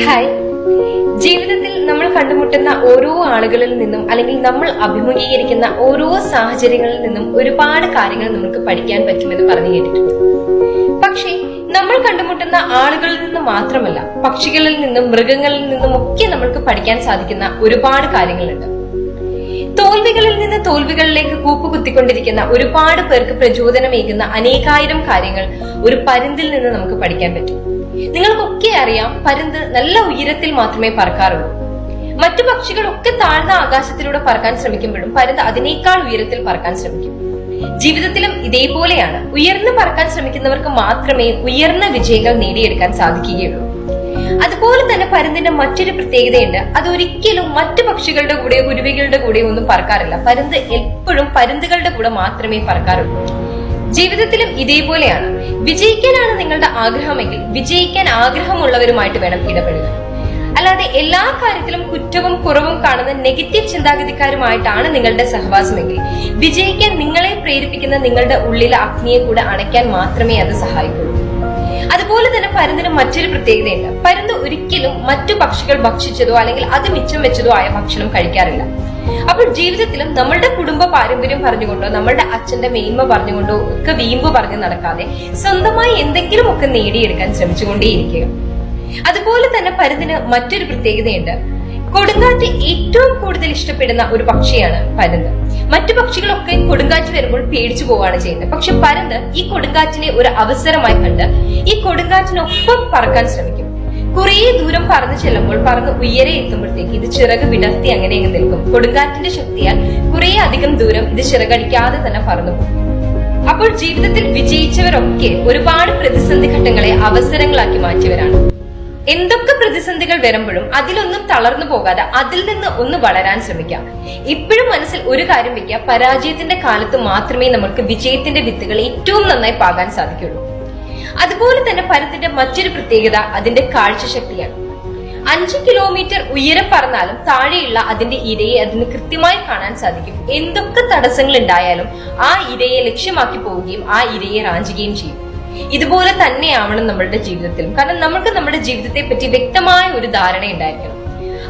Hi. ജീവിതത്തിൽ നമ്മൾ കണ്ടുമുട്ടുന്ന ഓരോ ആളുകളിൽ നിന്നും അല്ലെങ്കിൽ നമ്മൾ അഭിമുഖീകരിക്കുന്ന ഓരോ സാഹചര്യങ്ങളിൽ നിന്നും ഒരുപാട് കാര്യങ്ങൾ നമുക്ക് പഠിക്കാൻ പറ്റുമെന്ന് പറഞ്ഞു കേട്ടിട്ടുണ്ട്. പക്ഷേ നമ്മൾ കണ്ടുമുട്ടുന്ന ആളുകളിൽ നിന്ന് മാത്രമല്ല, പക്ഷികളിൽ നിന്നും മൃഗങ്ങളിൽ നിന്നും ഒക്കെ നമ്മൾക്ക് പഠിക്കാൻ സാധിക്കുന്ന ഒരുപാട് കാര്യങ്ങളുണ്ട്. തോൽവികളിൽ നിന്ന് തോൽവികളിലേക്ക് കൂപ്പുകുത്തിക്കൊണ്ടിരിക്കുന്ന ഒരുപാട് പേർക്ക് പ്രചോദനമേകുന്ന അനേകായിരം കാര്യങ്ങൾ ഒരു പരുന്തിൽ നിന്ന് നമുക്ക് പഠിക്കാൻ പറ്റും. നിങ്ങൾക്കൊക്കെ അറിയാം, പരുന്ത് നല്ല ഉയരത്തിൽ മാത്രമേ പറക്കാറുള്ളൂ. മറ്റു പക്ഷികളൊക്കെ താഴ്ന്ന ആകാശത്തിലൂടെ പറക്കാൻ ശ്രമിക്കുമ്പോഴും പരുന്ത് അതിനേക്കാൾ ഉയരത്തിൽ പറക്കാൻ ശ്രമിക്കും. ജീവിതത്തിലും ഇതേപോലെയാണ്. ഉയർന്നു പറക്കാൻ ശ്രമിക്കുന്നവർക്ക് മാത്രമേ ഉയർന്ന വിജയങ്ങൾ നേടിയെടുക്കാൻ സാധിക്കുകയുള്ളൂ. അതുപോലെ തന്നെ പരുന്തിന്റെ മറ്റൊരു പ്രത്യേകതയുണ്ട്. അതൊരിക്കലും മറ്റു പക്ഷികളുടെ കൂടെ കുരുവികളുടെ കൂടെ ഒന്നും പറക്കാറില്ല. പരുന്ത് എപ്പോഴും പരുന്തുകളുടെ കൂടെ മാത്രമേ പറക്കാറുള്ളൂ. ജീവിതത്തിലും ഇതേപോലെയാണ്. വിജയിക്കാനാണ് നിങ്ങളുടെ ആഗ്രഹമെങ്കിൽ വിജയിക്കാൻ ആഗ്രഹമുള്ളവരുമായിട്ട് വേണം ഇടപെടുക. അല്ലാതെ എല്ലാ കാര്യത്തിലും കുറ്റവും കുറവും കാണുന്ന നെഗറ്റീവ് ചിന്താഗതിക്കാരുമായിട്ടാണ് നിങ്ങളുടെ സഹവാസമെങ്കിൽ വിജയിക്കാൻ നിങ്ങളെ പ്രേരിപ്പിക്കുന്ന നിങ്ങളുടെ ഉള്ളിലെ അഗ്നിയെ കൂടെ അണയ്ക്കാൻ മാത്രമേ അത് സഹായിക്കുള്ളൂ. അതുപോലെ തന്നെ പരുന്തിന് മറ്റൊരു പ്രത്യേകതയുണ്ട്. പരുന്ത് ഒരിക്കലും മറ്റു പക്ഷികൾ ഭക്ഷിച്ചതോ അല്ലെങ്കിൽ അത് മിച്ചം വെച്ചതോ ആയ ഭക്ഷണം കഴിക്കാറില്ല. അപ്പോൾ ജീവിതത്തിലും നമ്മളുടെ കുടുംബ പാരമ്പര്യം പറഞ്ഞുകൊണ്ടോ നമ്മളുടെ അച്ഛന്റെ മേന്മ പറഞ്ഞുകൊണ്ടോ ഒക്കെ വീമ്പ് പറഞ്ഞു നടക്കാതെ സ്വന്തമായി എന്തെങ്കിലും ഒക്കെ നേടിയെടുക്കാൻ ശ്രമിച്ചുകൊണ്ടേയിരിക്കുക. അതുപോലെ തന്നെ പരുന്തിന് മറ്റൊരു പ്രത്യേകതയുണ്ട്. കൊടുങ്കാറ്റ് ഏറ്റവും കൂടുതൽ ഇഷ്ടപ്പെടുന്ന ഒരു പക്ഷിയാണ് പരുന്ത്. മറ്റു പക്ഷികളൊക്കെ കൊടുങ്കാറ്റ് വരുമ്പോൾ പേടിച്ചു പോവുകയാണ് ചെയ്യുന്നത്. പക്ഷെ പരുന്ത് ഈ കൊടുങ്കാറ്റിനെ ഒരു അവസരമായി കണ്ട് ഈ കൊടുങ്കാറ്റിനൊപ്പം പറക്കാൻ ശ്രമിക്കും. കുറേ ദൂരം പറന്നു ചെല്ലുമ്പോൾ പറന്ന് ഉയരെ എത്തുമ്പോഴത്തേക്ക് ഇത് ചിറക് വിടർത്തി അങ്ങനെ നിൽക്കും. കൊടുങ്കാറ്റിന്റെ ശക്തിയാൽ കുറെ അധികം ദൂരം ഇത് ചിറകടിക്കാതെ തന്നെ പറന്നു പോകും. അപ്പോൾ ജീവിതത്തിൽ വിജയിച്ചവരൊക്കെ ഒരുപാട് പ്രതിസന്ധി ഘട്ടങ്ങളെ അവസരങ്ങളാക്കി മാറ്റിയവരാണ്. എന്തൊക്കെ പ്രതിസന്ധികൾ വരുമ്പോഴും അതിലൊന്നും തളർന്നു പോകാതെ അതിൽ നിന്ന് ഒന്ന് വളരാൻ ശ്രമിക്കാം. ഇപ്പോഴും മനസ്സിൽ ഒരു കാര്യം വെക്കുക, പരാജയത്തിന്റെ കാലത്ത് മാത്രമേ നമുക്ക് വിജയത്തിന്റെ വിത്തുകൾ ഏറ്റവും നന്നായി പാകാൻ സാധിക്കുള്ളൂ. അതുപോലെ തന്നെ പരുന്തിന്റെ മറ്റൊരു പ്രത്യേകത അതിന്റെ കാഴ്ചശക്തിയാണ്. 5 കിലോമീറ്റർ ഉയരം പറന്നാലും താഴെയുള്ള അതിന്റെ ഇരയെ അതിന് കൃത്യമായി കാണാൻ സാധിക്കും. എന്തൊക്കെ തടസ്സങ്ങൾ ഉണ്ടായാലും ആ ഇരയെ ലക്ഷ്യമാക്കി പോവുകയും ആ ഇരയെ റാഞ്ചുകയും ചെയ്യും. ഇതുപോലെ തന്നെയാവണം നമ്മളുടെ ജീവിതത്തിലും. കാരണം നമ്മൾക്ക് നമ്മുടെ ജീവിതത്തെ പറ്റി വ്യക്തമായ ഒരു ധാരണ ഉണ്ടായിരിക്കണം.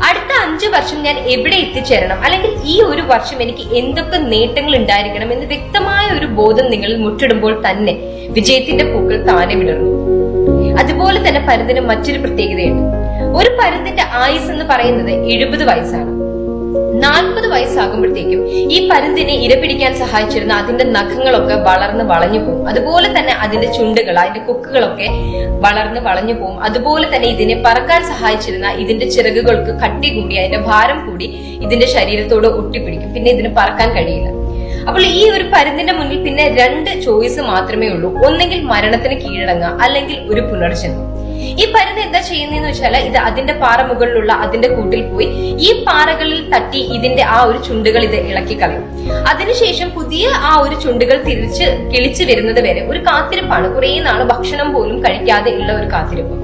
അടുത്ത 5 വർഷം ഞാൻ എവിടെ എത്തിച്ചേരണം, അല്ലെങ്കിൽ ഈ ഒരു വർഷം എനിക്ക് എന്തൊക്കെ നേട്ടങ്ങൾ ഉണ്ടായിരിക്കണം എന്ന് വ്യക്തമായ ഒരു ബോധം നിങ്ങളിൽ മുട്ടിടുമ്പോൾ തന്നെ വിജയത്തിന്റെ പൂക്കൾ താനെ വിടർന്നു. അതുപോലെ തന്നെ പരുന്തിന് മറ്റൊരു പ്രത്യേകതയുണ്ട്. ഒരു പരുന്തിന്റെ ആയുസ് എന്ന് പറയുന്നത് 70 വയസ്സാണ്. 40 വയസ്സാകുമ്പോഴത്തേക്കും ഈ പരുന്തിനെ ഇരപിടിക്കാൻ സഹായിച്ചിരുന്ന അതിന്റെ നഖങ്ങളൊക്കെ വളർന്ന് വളഞ്ഞു പോകും. അതുപോലെ തന്നെ അതിന്റെ ചുണ്ടുകൾ, അതിന്റെ കൊക്കുകളൊക്കെ വളർന്ന് വളഞ്ഞു പോകും. അതുപോലെ തന്നെ ഇതിനെ പറക്കാൻ സഹായിച്ചിരുന്ന ഇതിന്റെ ചിറകുകൾക്ക് കട്ടി കൂടി അതിന്റെ ഭാരം കൂടി ഇതിന്റെ ശരീരത്തോട് ഒട്ടിപ്പിടിക്കും. പിന്നെ ഇതിന് പറക്കാൻ കഴിയില്ല. അപ്പോൾ ഈ ഒരു പരുന്തിന്റെ മുന്നിൽ പിന്നെ 2 ചോയ്സ് മാത്രമേ ഉള്ളൂ. ഒന്നെങ്കിൽ മരണത്തിന് കീഴടങ്ങുക, അല്ലെങ്കിൽ ഒരു പുനർജന്മം. ഈ പരുന്ത് എന്താ ചെയ്യുന്നതെന്ന് വെച്ചാൽ ഇത് അതിന്റെ പാറ മുകളിലുള്ള അതിന്റെ കൂട്ടിൽ പോയി ഈ പാറകളിൽ തട്ടി ഇതിന്റെ ആ ഒരു ചുണ്ടുകൾ ഇത് ഇളക്കി കളയും. അതിനുശേഷം പുതിയ ആ ഒരു ചുണ്ടുകൾ തിരിച്ച് കിളിച്ചു വരുന്നത് വരെ ഒരു കാത്തിരിപ്പാണ്. കുറെ നാള് ഭക്ഷണം പോലും കഴിക്കാതെ ഉള്ള ഒരു കാത്തിരിപ്പ്.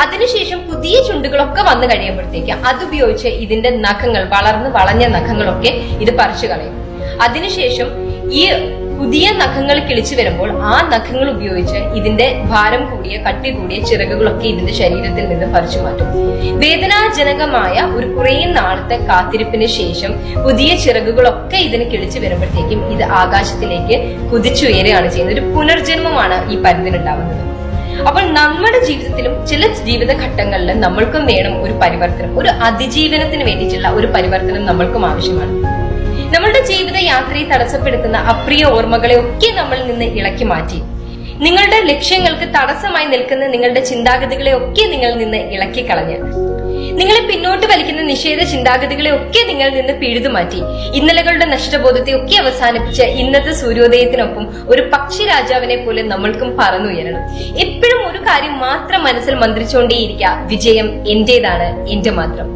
അതിനുശേഷം പുതിയ ചുണ്ടുകളൊക്കെ വന്നു കഴിയുമ്പോഴത്തേക്ക് അതുപയോഗിച്ച് ഇതിന്റെ നഖങ്ങൾ, വളർന്ന് വളഞ്ഞ നഖങ്ങളൊക്കെ ഇത് പറിച്ചു കളയും. അതിനുശേഷം ഈ പുതിയ നഖങ്ങൾ കിളിച്ചു വരുമ്പോൾ ആ നഖങ്ങൾ ഉപയോഗിച്ച് ഇതിന്റെ ഭാരം കൂടിയ കട്ടി കൂടിയ ചിറകുകളൊക്കെ ഇതിന്റെ ശരീരത്തിൽ നിന്ന് പറിച്ചു മാറ്റും. വേദനാജനകമായ ഒരു കുറെ നാളത്തെ കാത്തിരിപ്പിന് ശേഷം പുതിയ ചിറകുകളൊക്കെ ഇതിന് കിളിച്ചു വരുമ്പോഴത്തേക്കും ഇത് ആകാശത്തിലേക്ക് കുതിച്ചുയരുകയാണ് ചെയ്യുന്നത്. ഒരു പുനർജന്മമാണ് ഈ പരുന്തിനുണ്ടാവുന്നത്. അപ്പോൾ നമ്മുടെ ജീവിതത്തിലും ചില ജീവിത ഘട്ടങ്ങളിൽ നമ്മൾക്കും വേണം ഒരു പരിവർത്തനം. ഒരു അതിജീവനത്തിന് വേണ്ടിയിട്ടുള്ള ഒരു പരിവർത്തനം നമ്മൾക്കും ആവശ്യമാണ്. നമ്മളുടെ ജീവിത യാത്രയെ തടസ്സപ്പെടുത്തുന്ന അപ്രിയ ഓർമ്മകളെ ഒക്കെ നമ്മളിൽ നിന്ന് ഇളക്കി മാറ്റി നിങ്ങളുടെ ലക്ഷ്യങ്ങൾക്ക് തടസ്സമായി നിൽക്കുന്ന നിങ്ങളുടെ ചിന്താഗതികളെ ഒക്കെ നിങ്ങളിൽ നിന്ന് ഇളക്കി കളഞ്ഞ് നിങ്ങളെ പിന്നോട്ട് വലിക്കുന്ന നിഷേധ ചിന്താഗതികളെ ഒക്കെ നിങ്ങളിൽ നിന്ന് പിഴുതു മാറ്റി ഇന്നലകളുടെ നഷ്ടബോധത്തെ ഒക്കെ അവസാനിപ്പിച്ച് ഇന്നത്തെ സൂര്യോദയത്തിനൊപ്പം ഒരു പക്ഷി രാജാവിനെ പോലെ നമ്മൾക്കും പറന്നുയരണം. എപ്പോഴും ഒരു കാര്യം മാത്രം മനസ്സിൽ മന്ത്രിച്ചുകൊണ്ടേയിരിക്കുക, വിജയം എന്റേതാണ്, എന്റെ മാത്രം.